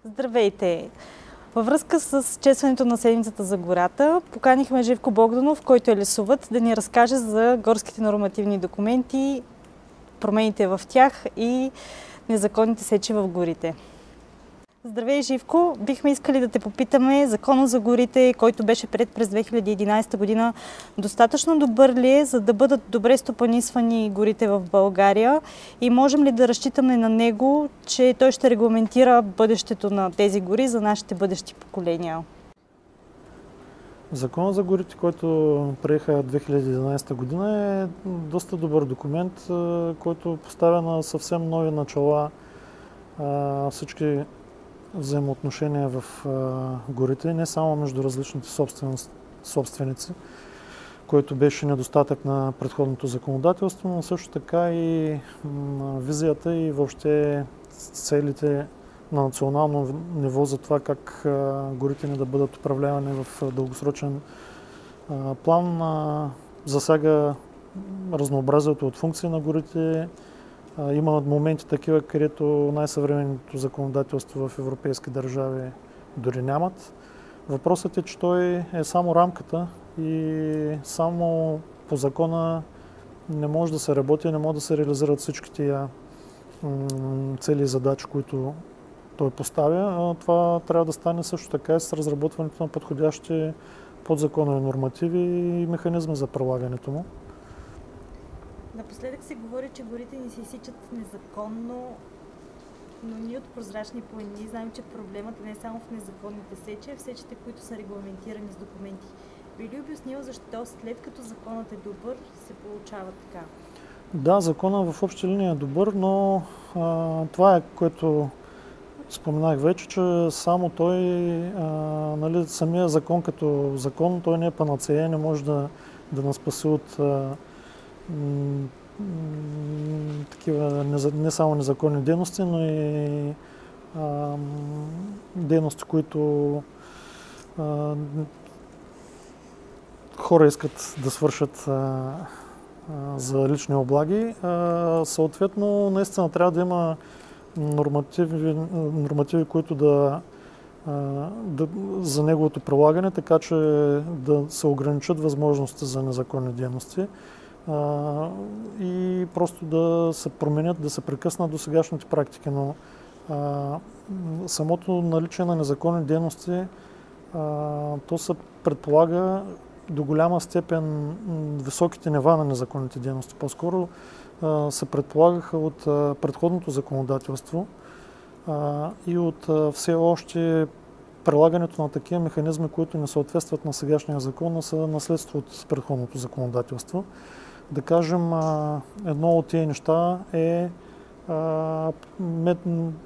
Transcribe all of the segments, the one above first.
Здравейте! Във връзка с честването на седмицата за гората, поканихме Живко Богданов, който е лесовъд, да ни разкаже за горските нормативни документи, промените в тях и незаконните сечи в горите. Здравей, Живко! Бихме искали да те попитаме, Закона за горите, който беше приет през 2011 година, достатъчно добър ли е, за да бъдат добре стопанисвани горите в България и можем ли да разчитаме на него, че той ще регламентира бъдещето на тези гори за нашите бъдещи поколения? Закона за горите, който приеха 2011 година, е доста добър документ, който поставя на съвсем нови начала всички взаимоотношения в горите, не само между различните собственици, който беше недостатък на предходното законодателство, но също така и визията и въобще целите на национално ниво за това как горите ни да бъдат управлявани в дългосрочен план, засяга разнообразието от функции на горите. Има моменти такива, където най-съвременното законодателство в европейски държави дори нямат. Въпросът е, че той е само рамката и само по закона не може да се работи, не може да се реализират всички тия цели и задачи, които той поставя. Това трябва да стане също така и с разработването на подходящи подзаконови нормативи и механизми за прилагането му. Напоследък се говори, че горите ни се изсичат незаконно, но ние от Прозрачни планини знаем, че проблемът е не само в незаконните сечи, а в сечите, които са регламентирани с документи. Би ли обяснил защо след като законът е добър, се получава така? Да, законът в общи линии е добър, но това е, което споменах вече, че само той, нали, самия закон като закон, той не е панацея, не може да нас спаси от такива не само незаконни дейности, но и дейности, които хора искат да свършат за лични облаги. Съответно, наистина трябва да има нормативи, които за неговото прилагане, така че да се ограничат възможности за незаконни дейности и просто да се променят, да се прекъснат до сегашните практики. Но самото наличие на незаконни дейности, то се предполага до голяма степен високите нива на незаконните дейности. По-скоро се предполагаха от предходното законодателство и от все още прилагането на такива механизми, които не съответстват на сегашния закон, са наследство от предходното законодателство. Да кажем, едно от тези неща е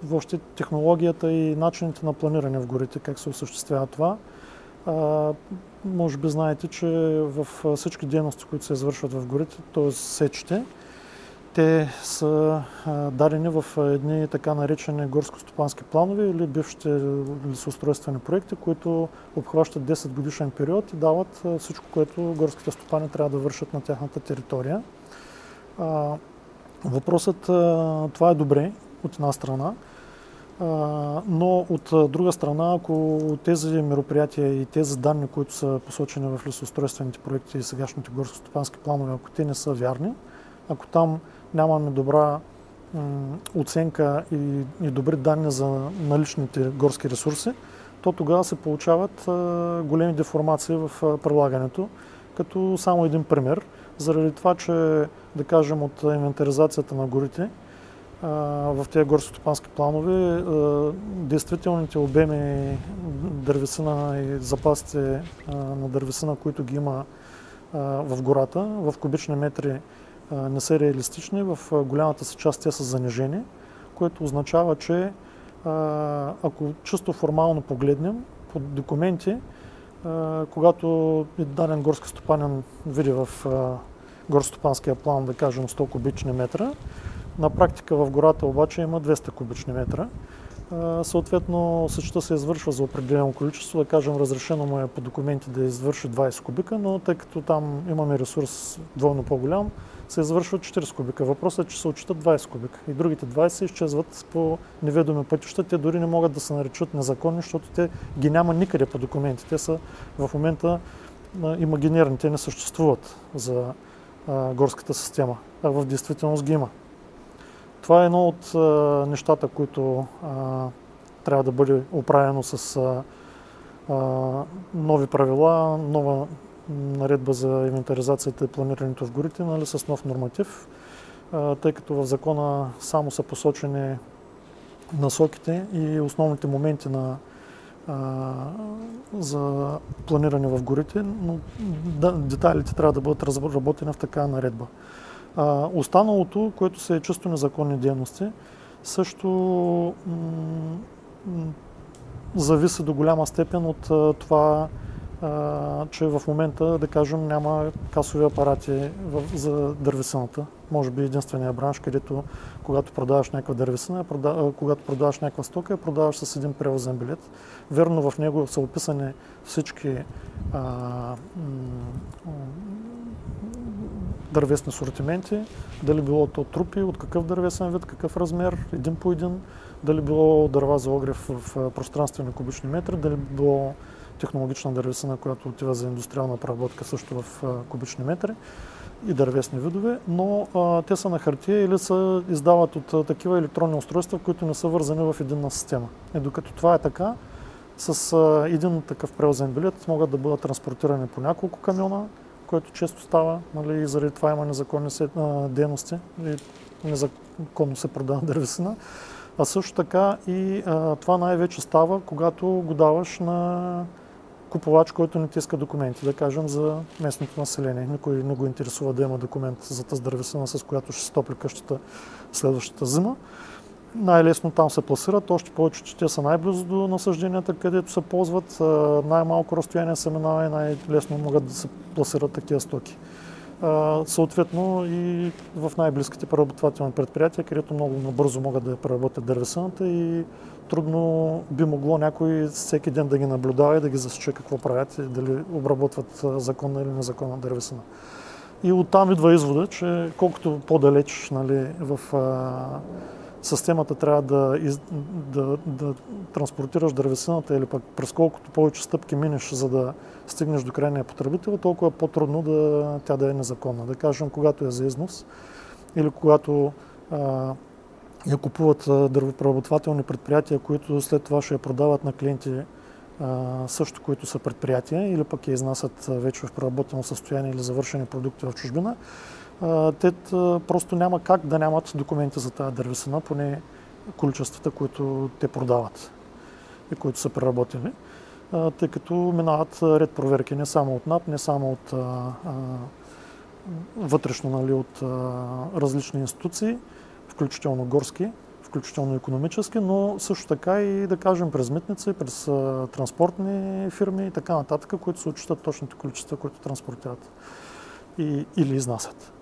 въобще технологията и начините на планиране в горите, как се осъществява това. Може би знаете, че в всички дейности, които се извършват в горите, т.е. сечите, те са дадени в едни така наречени горско-стопански планове или бившите лесоустройствени проекти, които обхващат 10 годишен период и дават всичко, което горските стопани трябва да вършат на тяхната територия. Въпросът, това е добре от една страна, но от друга страна, ако тези мероприятия и тези данни, които са посочени в лесоустройствените проекти и сегашните горско-стопански планове, ако те не са вярни, ако там нямаме добра оценка и добри данни за наличните горски ресурси, то тогава се получават големи деформации в прилагането. Като само един пример, заради това, че да кажем от инвентаризацията на горите, в тези горско-стопански планове действителните обеми дървесина и запасите на дървесина, които ги има в гората, в кубични метри не са реалистични, в голямата си част те са занижени, което означава, че ако чисто формално погледнем по документи, когато даден горски стопанин види в горско-стопанския план, да кажем 100 кубични метра, на практика в гората обаче има 200 кубични метра. Съответно, сечта се извършва за определено количество, да кажем разрешено му е по документи да извърши 20 кубика, но тъй като там имаме ресурс двойно по-голям, се извършват 40 кубика. Въпросът е, че се отчитат 20 кубика и другите 20 изчезват по неведоми пътища. Те дори не могат да се наречат незаконни, защото те ги няма никъде по документи. Те са в момента имагинерни, те не съществуват за горската система, а в действителност ги има. Това е едно от нещата, които трябва да бъде оправено с нови правила, нова наредба за инвентаризацията и планирането в горите, нали, с нов норматив, тъй като в закона само са посочени насоките и основните моменти за планиране в горите, но детайлите трябва да бъдат разработени в такава наредба. Останалото, което са чисто незаконни дейности, също зависи до голяма степен от това, че в момента, да кажем, няма касови апарати за дървесината. Може би единствения бранш, където когато продаваш някаква дървесина, когато продаваш някаква стока, я продаваш с един превозен билет. Верно, в него са описани всички дървесни сортименти, дали било то трупи, от какъв дървесен вид, какъв размер, един по един, дали било дърва за огрев в пространствени кубични метри, дали било технологична дървесина, която отива за индустриална преработка също в кубични метри и дървесни видове, но те са на хартия или се издават от такива електронни устройства, които не са вързани в единна система. И докато това е така, с един такъв превозен билет могат да бъдат транспортирани по няколко камиона, което често става, нали, и заради това има незаконни дейности и незаконно се продава дървесина. А също така и това най-вече става, когато го даваш на купувач, който не ти иска документи, да кажем за местното население. Никой не го интересува да има документ за тази дървесина, с която ще се топли къщата следващата зима. Най-лесно там се пласират, още повече, че те са най-близо до насъжденията, където се ползват, най-малко разстояние се минава и най-лесно могат да се пласират такива стоки. Съответно и в най-близките преработвателни предприятия, където много бързо могат да преработят дървесината и трудно би могло някой всеки ден да ги наблюдава и да ги засече какво правят и дали обработват законна или незаконна дървесина. И оттам идва извода, че колкото по-далеч, нали, в системата трябва да транспортираш дървесината или пък през колкото повече стъпки минеш, за да стигнеш до крайния потребител, толкова по-трудно тя да е незаконна. Да кажем, когато е за износ или когато я купуват дървопреработвателни предприятия, които след това ще я продават на клиенти също, които са предприятия или пък я изнасят вече в преработено състояние или завършени продукти в чужбина, те просто няма как да нямат документи за тази дървесина, поне количествата, които те продават и които са преработени, тъй като минават ред проверки не само от НАП, не само от вътрешно, нали, от различни институции, включително горски, включително икономически, но също така и, да кажем, през митници, през транспортни фирми и така нататък, които се отчитат точните количества, които транспортират или изнасят.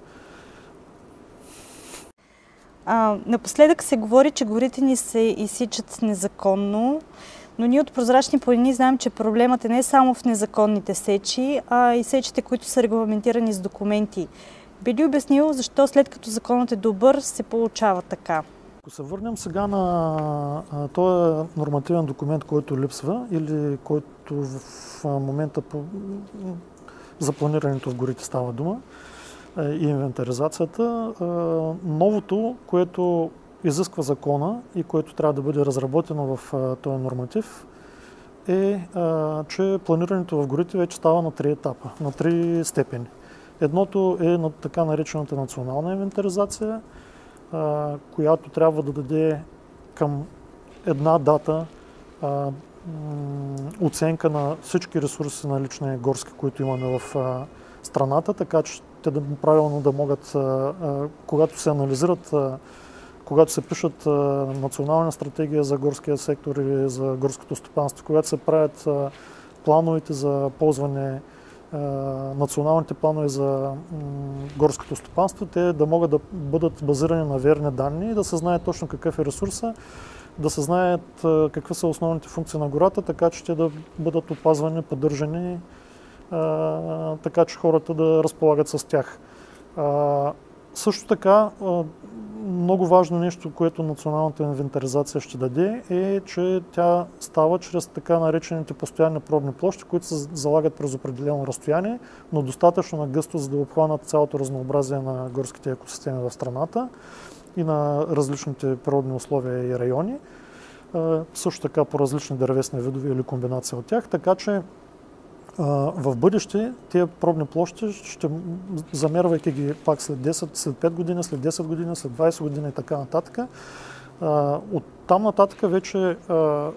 Напоследък се говори, че горите ни се изсичат незаконно, но ние от Прозрачни планини знаем, че проблемът е не само в незаконните сечи, а и сечите, които са регламентирани с документи. Би ли обяснил защо след като законът е добър, се получава така? Ако се върнем сега на този нормативен документ, който липсва или който в момента за планирането в горите става дума и инвентаризацията, новото, което изисква закона и което трябва да бъде разработено в този норматив, е, че планирането в горите вече става на 3 етапа, на 3 степени. Едното е на така наречената национална инвентаризация, която трябва да даде към една дата оценка на всички ресурси налични горски, които имаме в страната, така че те правилно да могат, когато се анализират, когато се пишат национална стратегия за горския сектор или за горското стопанство, когато се правят плановете за ползване, националните планове за горското стопанство, те да могат да бъдат базирани на верни данни и да се знае точно какъв е ресурса, да се знаят какви са основните функции на гората, така че те да бъдат опазвани, поддържани, така че хората да разполагат с тях. Също така, много важно нещо, което националната инвентаризация ще даде, е, че тя става чрез така наречените постоянни пробни площи, които се залагат през определено разстояние, но достатъчно на гъсто, за да обхванат цялото разнообразие на горските екосистеми в страната и на различните природни условия и райони. Също така по различни дървесни видове или комбинация от тях, така че в бъдеще тези пробни площи, замервайки ги пак след 10, след 5 години, след 10 години, след 20 години и така нататък, от там нататък вече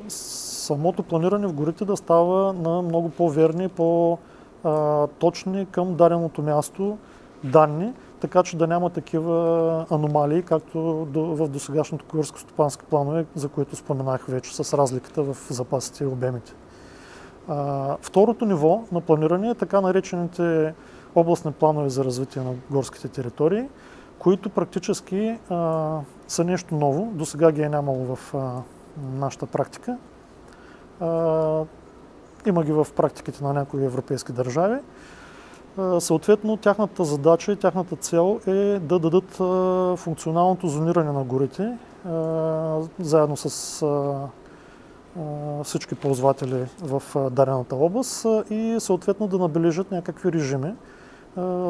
самото планиране в горите да става на много по-верни, по-точни към даденото място данни, така че да няма такива аномалии, както в досегашното горско-стопански планове, за които споменах вече, с разликата в запасите и обемите. Второто ниво на планиране е така наречените областни планове за развитие на горските територии, които практически са нещо ново. До сега ги е нямало в нашата практика. Има ги в практиките на някои европейски държави. Съответно, тяхната задача и тяхната цел е да дадат функционалното зониране на горите, заедно с всички ползватели в дадената област и съответно да набележат някакви режими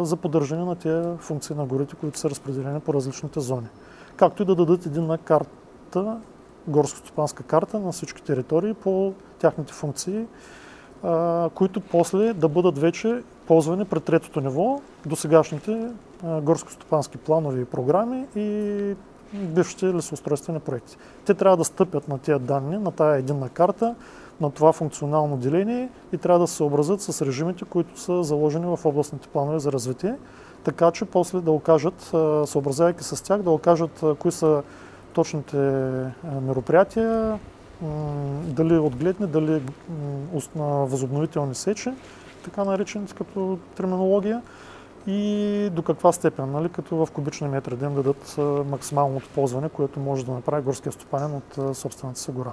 за поддържане на тези функции на горите, които са разпределени по различните зони. Както и да дадат единна карта, горско-стопанска карта на всички територии по тяхните функции, които после да бъдат вече ползвани при третото ниво, досегашните горско-стопански планове и програми и бившите лесоустройствени проекти. Те трябва да стъпят на тези данни, на тая единна карта, на това функционално деление и трябва да се съобразят с режимите, които са заложени в областните планове за развитие, така че после да окажат, съобразявайки с тях, да окажат кои са точните мероприятия, дали отгледни, дали възобновителни сечи, така наречените като терминология, и до каква степен, нали, като в кубични метри да им дадат максималното ползване, което може да направи горския стопанин от собствената си гора.